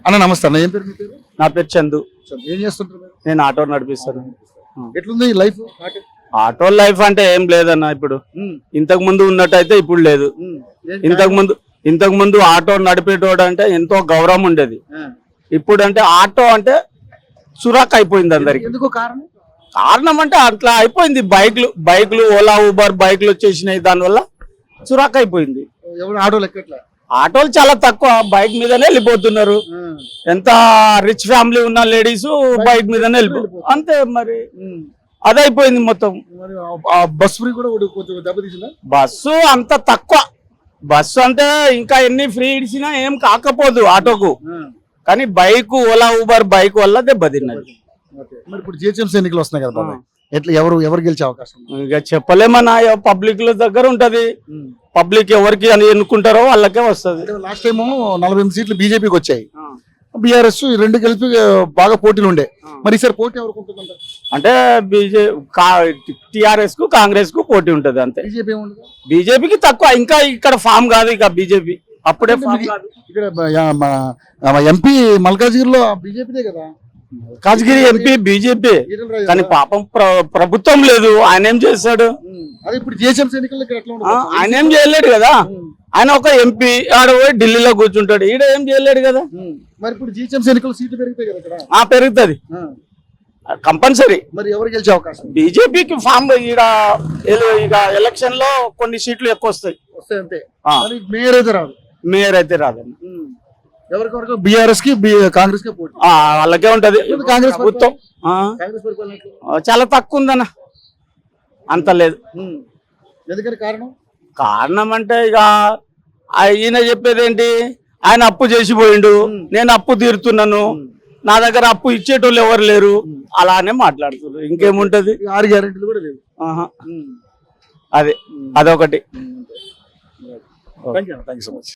అన్న నమస్తే అన్న, ఏం పేరు మీ పేరు? నా పేరు చందు. ఏం చేస్తుంటారు మీరు? నేను ఆటో నడిపిస్తాను. ఎట్లుంది ఈ లైఫ్? ఆటో లైఫ్ అంటే ఏం లేదన్న. ఇప్పుడు ఇంతకు ముందు ఉన్నట్టయితే ఇప్పుడు లేదు. ఇంతకు ముందు ఆటో నడిపేటోడు అంటే ఎంతో గౌరవం ఉండేది. ఇప్పుడు అంటే ఆటో అంటే సురాక్ అయిపోయింది అందరికి. ఎందుకు కారణం? కారణం అంటే అట్లా అయిపోయింది. బైక్లు ఓలా ఊబర్ బైక్లు వచ్చేసినాయి, దానివల్ల సురాక్ అయిపోయింది. ఎవరు ఆటోలు ఎక్కట్లా? ఆటోలు చాలా తక్కువ, బైక్ మీదనే వెళ్ళిపోతున్నారు. ఎంత రిచ్ ఫ్యామిలీ ఉన్న లేడీస్ బైక్ మీదనే వెళ్ళిపోతున్నారు అంతే. మరి అదైపోయింది మొత్తం. బస్ ఫ్రీ కూడా కొంచెం దెబ్బతీసిందా? బస్సు అంత తక్కువ. బస్సు అంటే ఇంకా ఎన్ని ఫ్రీ ఇచ్చినా ఏం కాకపోదు ఆటోకు, కానీ బైక్ ఓలా ఊబర్ బైక్ వల్ల దెబ్బతిన్నది. మరి ఇప్పుడు జిహెచ్ఎంసీ ఎన్నికలు వస్తున్నాయి కదా బాబాయ్, ఎట్లా ఎవరు గెలిచే అవకాశం? ఇక చెప్పలేమన్నా, పబ్లిక్ లో దగ్గర ఉంటది. పబ్లిక్ ఎవరికి అని ఎన్నుకుంటారో వాళ్ళకే వస్తుంది. లాస్ట్ టైం 48 సీట్లు బీజేపీకి వచ్చాయి, బీఆర్ఎస్ రెండు కలిపి బాగా పోటీలు ఉండే. మరి ఈసారి పోటీ ఎవరికి ఉంటుంది అంటే టిఆర్ఎస్ కు కాంగ్రెస్ కు పోటీ ఉంటది అంతే. బీజేపీకి తక్కువ, ఇంకా ఇక్కడ ఫామ్ కాదు ఇక బీజేపీ. అప్పుడే ఇక్కడ ఎంపీ మల్కాజ్గిరిలో బీజేపీదే కదా. కాజ్గిరి ఎంపీ బీజేపీ, కానీ పాపం ప్రభుత్వం లేదు. ఆయన ఏం చేస్తాడు? ఆయన ఏం చేయలేడు కదా. ఆయన ఒక ఎంపీ, ఆడ పోయి ఢిల్లీలో కూర్చుంటాడు, ఈడ ఏం చేయలేడు కదా. మరి ఇప్పుడు జిహెచ్ఎంసీ ఎన్నికలు సీట్లు పెరుగుతాయి కదా? పెరుగుతుంది కంపల్సరీ. మరి ఎవరు గెలిచే అవకాశం? బీజేపీకి ఫామ్ ఈడ ఇక ఎలక్షన్ లో కొన్ని సీట్లు ఎక్కువ వస్తాయి అంతే. మేయర్ అయితే రాదు. మేయర్ అయితే రాదండి. ఎవరికొరకు? బీఆర్ఎస్ కి కాంగ్రెస్ కి పోటీ వాళ్ళకే ఉంటది. కాంగ్రెస్ ప్రభుత్వం చాలా తక్కువ ఉందన్న, అంత లేదు. ఎందుకని కారణం? కారణం అంటే ఇక ఈయన చెప్పేది ఏంటి, ఆయన అప్పు చేసిపోయిండు, నేను అప్పు తీరుతున్నాను, నా దగ్గర అప్పు ఇచ్చేటోళ్ళు ఎవరు లేరు, అలానే మాట్లాడుతున్నారు. ఇంకేముంటది? 6 గ్యారెంటీలు కూడా లేదు. అదే అదొకటి. Thank you so much.